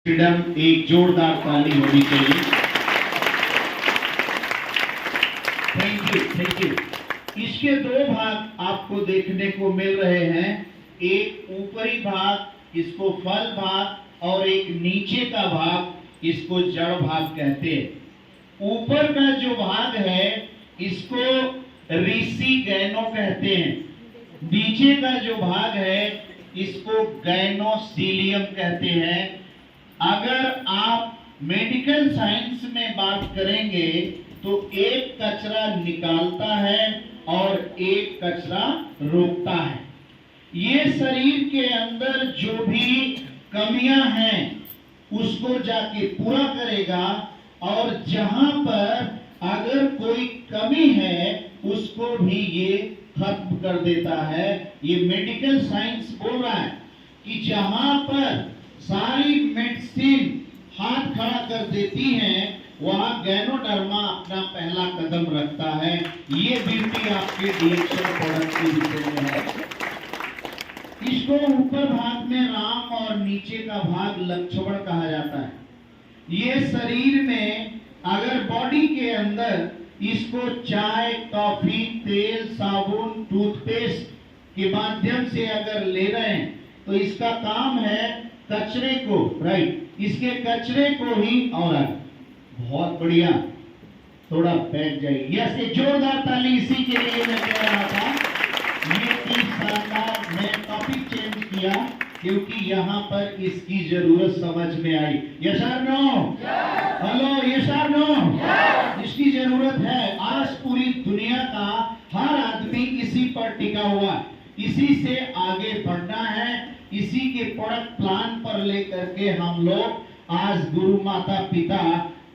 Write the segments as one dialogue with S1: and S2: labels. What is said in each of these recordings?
S1: Freedom एक जोरदार ताली होनी चाहिए। Thank you. इसके दो भाग आपको देखने को मिल रहे हैं, एक ऊपरी भाग इसको फल भाग और एक नीचे का भाग इसको जड़ भाग कहते हैं। ऊपर का जो भाग है इसको ऋषि गैनो कहते हैं, नीचे का जो भाग है इसको गैनोसीलियम कहते हैं। अगर आप मेडिकल साइंस में बात करेंगे तो एक कचरा निकालता है और एक कचरा रोकता है। ये शरीर के अंदर जो भी कमियां हैं उसको जाके पूरा करेगा और जहां पर अगर कोई कमी है उसको भी ये खत्म कर देता है। ये मेडिकल साइंस बोल रहा है कि जहां पर सारी मेडिसिन हाथ खड़ा कर देती हैं वहां गैनोडर्मा अपना पहला कदम रखता है। ये ब्यूटी आपके डीएक्शन प्रोडक्ट के विषय में है। इसको ऊपर भाग में राम और नीचे का भाग लक्ष्मण कहा जाता है। ये शरीर में अगर बॉडी के अंदर इसको चाय, कॉफी, तेल, साबुन, टूथपेस्ट के माध्यम से अगर ले रहे हैं तो इसका काम है कचरे को, राइट, इसके कचरे को ही और बहुत बढ़िया, थोड़ा बैठ जाइए। यस, एक जोरदार ताली इसी के लिए मैं कह रहा था। ये चीज शानदार, मैं टॉपिक चेंज किया क्योंकि यहाँ पर इसकी जरूरत समझ में आई। यस और नो? हेलो, यस और नो? इसकी जरूरत है। आज पूरी दुनिया का हर आदमी इसी पर टिका हुआ है, इसी से आगे बढ़ना है, इसी के प्रोडक्ट प्लान पर लेकर के हम लोग आज गुरु माता पिता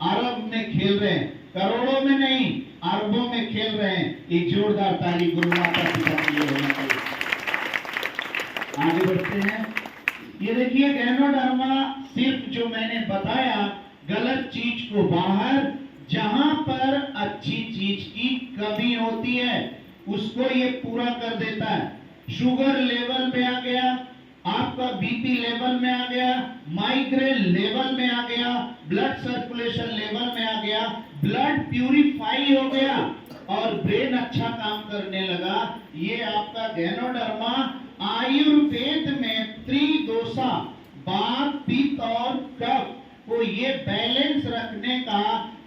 S1: अरब में खेल रहे हैं, करोड़ों में नहीं अरबों में खेल रहे हैं। एक जोरदार ताली गुरु माता पिता के लिए होना चाहिए। आगे बढ़ते हैं। ये देखिए गैनोडर्मा सिर्फ जो मैंने बताया गलत चीज को बाहर, जहां पर अच्छी चीज की कमी होती है उसको ये पूरा कर देता है। शुगर लेवल में आ गया, आपका बीपी लेवल में आ गया, माइग्रेन लेवल में आ गया, ब्लड सर्कुलेशन लेवल में आ गया, ब्लड प्यूरिफाई हो गया और ब्रेन अच्छा काम करने लगा। ये आपका गैनोडर्मा आयुर्वेद में त्रिदोषा, वात, पित्त और कफ को ये बैलेंस रखने का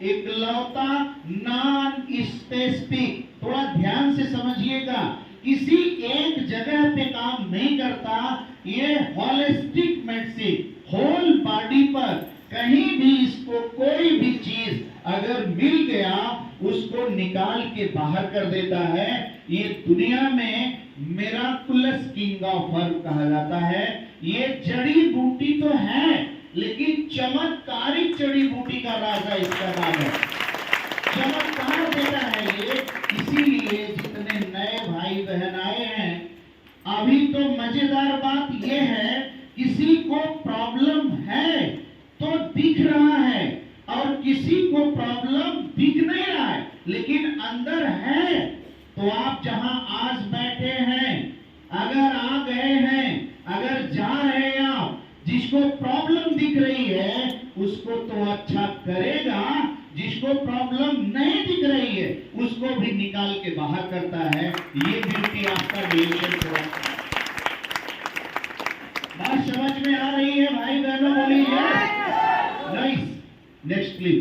S1: इकलौता नॉन स्पेसिफिक, थोड़ा ध्यान से समझिएगा, किसी एक जगह पे काम नहीं करता। ये होलिस्टिक मेडिसिन, होल बॉडी पर कहीं भी इसको कोई भी चीज अगर मिल गया उसको निकाल के बाहर कर देता है। ये दुनिया में मिराकुलस किंग ऑफ हर्ब कहा जाता है। ये जड़ी बूटी तो है लेकिन चमत्कारिक जड़ी बूटी का राजा इसका नाम है। चमत्कार देता है ये, इसीलिए जितने नए भाई बहन आए हैं, अभी तो मजेदार बात ये है किसी को प्रॉब्लम है तो दिख रहा है और किसी को प्रॉब्लम दिख नहीं रहा है लेकिन अंदर है। तो आप जहां आज बैठे हैं, अगर आ गए हैं, अगर जा रहे हैं आप, जिसको प्रॉब्लम दिख रही है उसको तो अच्छा करेगा, जिसको प्रॉब्लम नहीं दिख रही है उसको भी निकाल के बाहर करता है। ये ब्यूटी आपका डिएक्शन प्रोडक्ट है। बात समझ में आ रही है भाई बहनों? बोलिए नाइस। Next clip.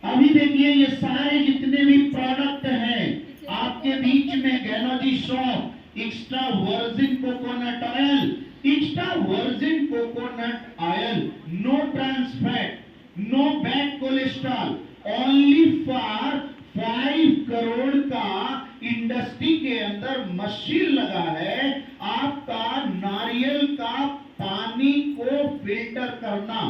S1: अभी देखिए ये सारे जितने भी प्रोडक्ट हैं आपके बीच में गैनोजी shop extra virgin coconut oil, extra virgin coconut oil, no trans fat, no bad cholesterol, only for 5 crore का इंडस्ट्री के अंदर मशीन लगा है आपका नारियल का पानी को फिल्टर करना।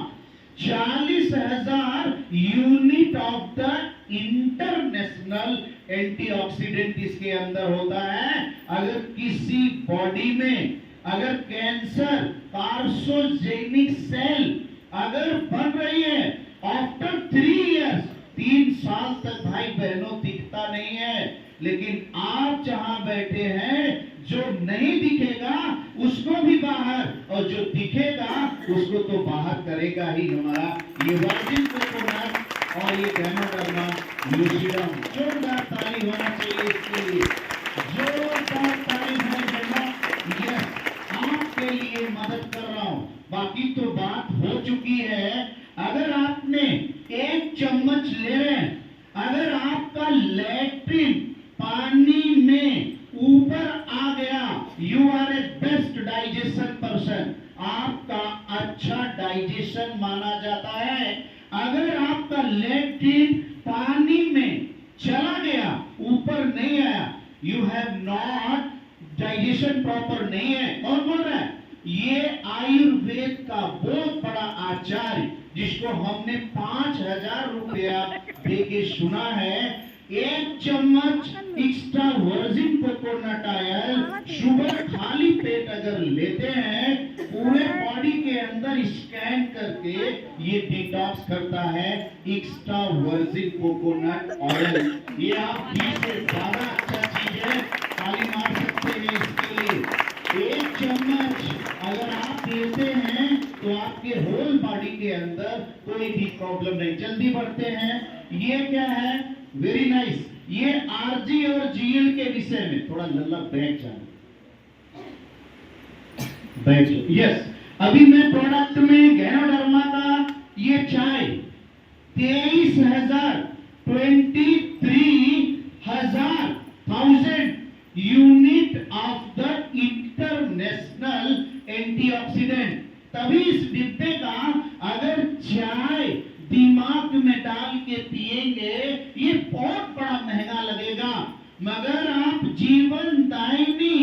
S1: 40,000 unit of the international antioxidant इसके अंदर होता है। अगर किसी बॉडी में अगर कैंसर, कार्सिनोजेनिक सेल अगर बन रही है आफ्टर 3 इयर्स, 3 साल तक भाई बहनों दिखता नहीं है, लेकिन आप जहां बैठे हैं जो नहीं दिखेगा उसको भी बाहर और जो दिखेगा उसको तो बाहर करेगा ही हमारा ये वर्जिन कोकोनट और ये गैनोडर्मा लूसिडम। जोरदार ताली होना चाहिए इसके लिए, जोरदार ताली होना चाहिए। यस, आपके लिए मदद कर रहा हूं, बाकी तो बात हो चुकी है। अगर आपने एक चम्मच ले रहे हैं, अगर आपका लैट्रिन पानी में ऊपर आ गया, you are a best digestion person, आपका अच्छा डाइजेशन माना जाता है। अगर आपका लैट्रिन पानी में चला गया, ऊपर नहीं आया, you have not digestion proper नहीं है। कौन बोल रहा है? ये आयुर्वेद का बहुत बड़ा आचार्य जिसको हमने 5,000 रुपया देके सुना है, एक चम्मच extra virgin coconut oil sugar खाली पेट अगर लेते हैं, पूरे बॉडी के अंदर स्कैन करके ये डिटॉक्स करता है एक्स्ट्रा वर्जिन कोकोनट ऑयल। ये आप 20 से ज्यादा अच्छा चीज है, ताली मार सकते हैं इसके लिए। एक चम्मच अगर आप लेते हैं तो आपके होल बॉडी के अंदर कोई भी प्रॉब्लम नहीं। जल्दी बढ़ते हैं, ये क्या है? वेरी नाइस, ये आरजी और जीएल के विषय में थोड़ा लल्ला बैठ जाना, बैठ जाओ। यस, अभी मैं प्रोडक्ट में गैनोडर्मा का ये चाय 23,000 unit of the international antioxidant. तभी इस डिब्बे का अगर चाय दिमाग में डाल के पिएंगे, ये बहुत बड़ा महंगा लगेगा, मगर आप जीवन दायिनी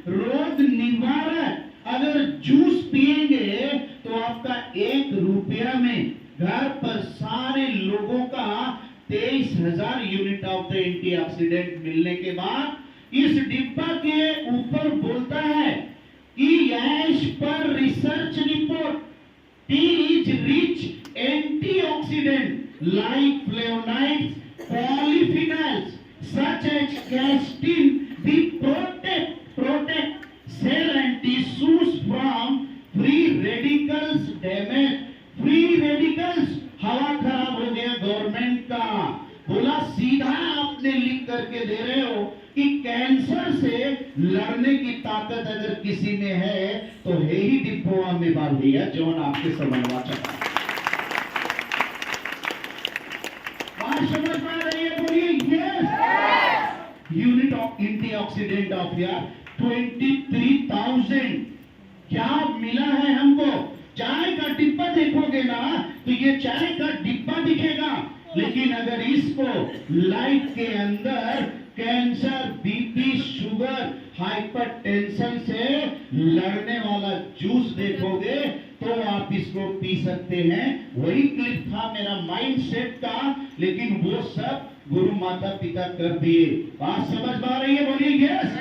S1: रोग निवारक अगर जूस पिएंगे तो आपका 1 रुपया में घर पर सारे लोगों का 23,000 यूनिट ऑफ द एंटीऑक्सीडेंट मिलने के बाद इस डिब्बा के ऊपर बोलता है कि यश पर research report, T is rich antioxidant like flavonoids, polyphenols such as castin, they protect cell and tissues from free radicals damage। Free radicals, हवा खराब हो गया गवर्नमेंट का, बोला सीधा आपने लिख करके दे रहे हो कि कैंसर से लड़ने की ताकत अगर किसी में है तो है ही डिब्बोआ में बाल दिया जो आपके समझवा चाहता। समझ पा रही है? बोलिए yes. Unit of antioxidant of यार 23,000 क्या मिला है हमको? चाय का डिब्बा देखोगे ना तो ये चाय का डिब्बा दिखेगा, लेकिन अगर इसको लाइफ के अंदर कैंसर, बीपी, शुगर, हाइपरटेंशन से लड़ने वाला जूस देखोगे तो आप इसको पी सकते हैं। वही क्लिप था मेरा माइंड सेट का, लेकिन वो सब गुरु माता पिता कर दिए। बात समझ पा रही है? बोलिए यस।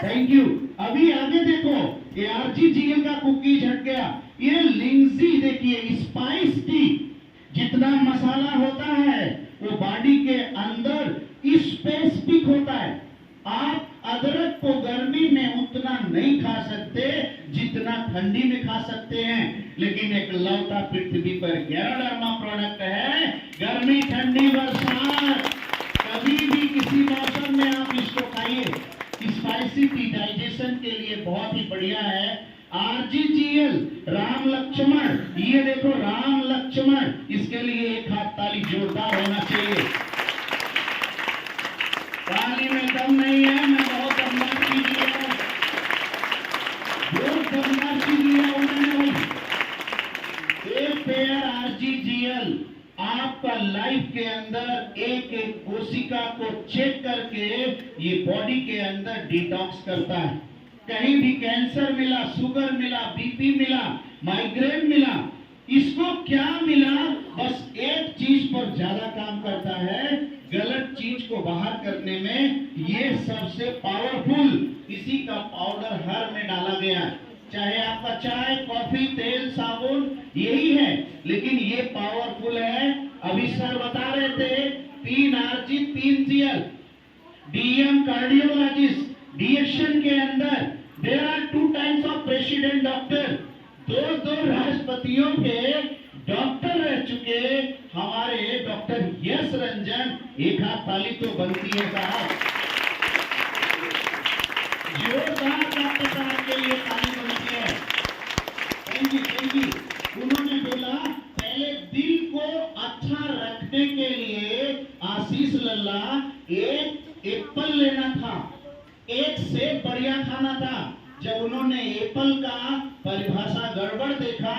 S1: Thank you. अभी आगे देखो, ये आरजीजीएल का कुकीज हट गया, ये लिंगजी देखिए, स्पाइस टी, जितना मसाला होता है वो बॉडी के अंदर स्पेसिफिक होता है। आप अदरक को गर्मी में उतना नहीं खा सकते जितना ठंडी में खा सकते हैं, लेकिन एक लौटा पृथ्वी पर गैनोडर्मा प्रोडक्ट है, गर्मी, ठंडी, बरसात, कभी भी किसी मौसम में आप इसको खाइए। स्पाइसी टी डाइजेशन के लिए बहुत ही बढ़िया है। आरजीजीएल राम लक्ष्मण, ये देखो राम लक्ष्मण, इसके लिए एक हाथ ताली जोरदार होना चाहिए। ताली में दम नहीं है, मैं बहुत दमदार दिया, बहुत दमदार दिया उन्होंने। एक पेयर आरजीजीएल आपका लाइफ के अंदर एक एक कोशिका को चेक करके ये बॉडी के अंदर डिटॉक्स करता है। कहीं भी कैंसर मिला, शुगर मिला, बीपी मिला, माइग्रेन मिला, इसको क्या मिला? बस एक चीज पर ज्यादा काम करता है, गलत चीज को बाहर करने में। ये सबसे पावरफुल, इसी का पाउडर हर में डाला गया, चाहे आपका चाय, कॉफी, तेल, साबुन यही है, लेकिन ये पावरफुल है। अभी सर बता रहे थे 3 आरजी 3 सीएल, डीएम कार्डियोलॉजिस्ट, डीएक्शन के अंदर there are 2 types of president doctor, दो राष्ट्रपतियों के डॉक्टर रह चुके हमारे डॉक्टर यश रंजन, एक हाथ ताली तो बनती है साहब, जोरदार डॉक्टर के लिए ताली बनती है। Thank you. उन्होंने बोला पहले दिल को अच्छा रखने के लिए आशीष लल्ला एक एप्पल लेना था, एक सेब बढ़िया खाना था। जब उन्होंने एप्पल का परिभाषा गड़बड़ देखा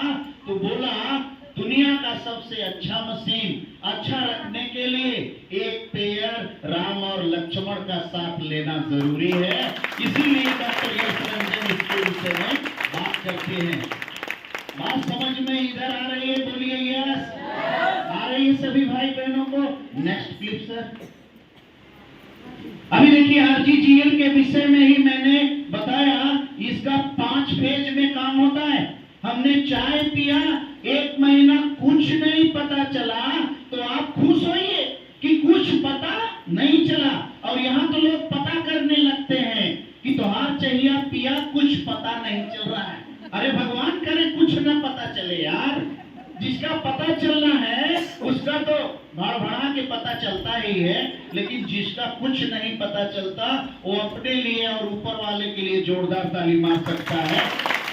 S1: तो बोला दुनिया का सबसे अच्छा मशीन अच्छा रखने के लिए एक पेड़ राम और लक्ष्मण का साथ लेना जरूरी है। इसीलिए डॉक्टर यश रंजन इसके विषय में बात करते हैं। बात समझ में इधर आ रही है? बोलिए यस। आ रही है सभी भाई बहनों को? Next clip sir. अभी देखिए आरजीजीएल के विषय में ही मैंने बताया, इसका 5 फेज में काम होता है। हमने चाय पिया, 1 महीना कुछ नहीं पता चला, तो आप खुश होइए कि कुछ पता नहीं चला। और यहाँ तो लोग पता करने लगते हैं कि तोहार चाहिए पिया, कुछ पता नहीं चल रहा है। अरे भगवान करे कुछ ना पता चले यार। जिसका पता चलना है उसका तो भड़बड़ा के पता चलता ही है, लेकिन जिसका कुछ नहीं पता चलता वो अपने लिए और ऊपर वाले के लिए जोरदार ताली मार सकता है।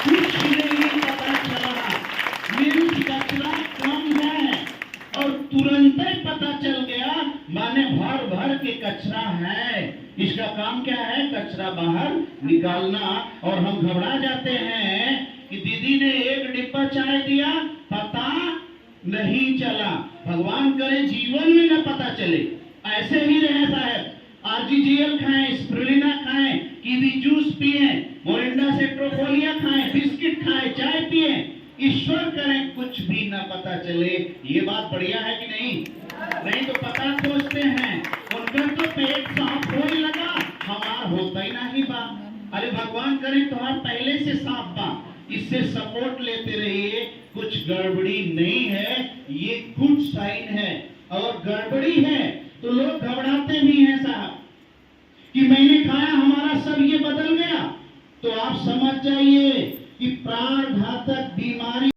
S1: कुछ नहीं पता चला, मेरी कचरा कम है और तुरंत ही पता चल गया, माने भर भर के कचरा है। इसका काम क्या है? कचरा बाहर निकालना। और हम घबरा जाते हैं कि दीदी ने 1 डिब्बा चाय दिया, पता नहीं चला। भगवान करे जीवन में न पता चले, ऐसे ही रहे साहब। आरजीजीएल खाएं, स्प्रुलिना खाएं, कीवी जूस पिए, मोरिंडा से ट्रोफोलिया खाएं, बिस्किट खाएं, चाय पिए, ईश्वर करें कुछ भी न पता चले। ये बात बढ़िया है कि नहीं? नहीं तो पता खोजते हैं, उनका तो पेट साफ होने लगा, हमार होता ही नहीं बा। अरे भगवान करे तुम्हारा पहले से साफ बा, इससे सपोर्ट लेते रहिए। कुछ गड़बड़ी नहीं है, ये गुड साइन है। और गड़बड़ी है तो लोग घबराते भी हैं साहब कि मैंने खाया हमारा सब ये बदल गया। तो आप समझ जाइए कि प्राण घातक बीमारी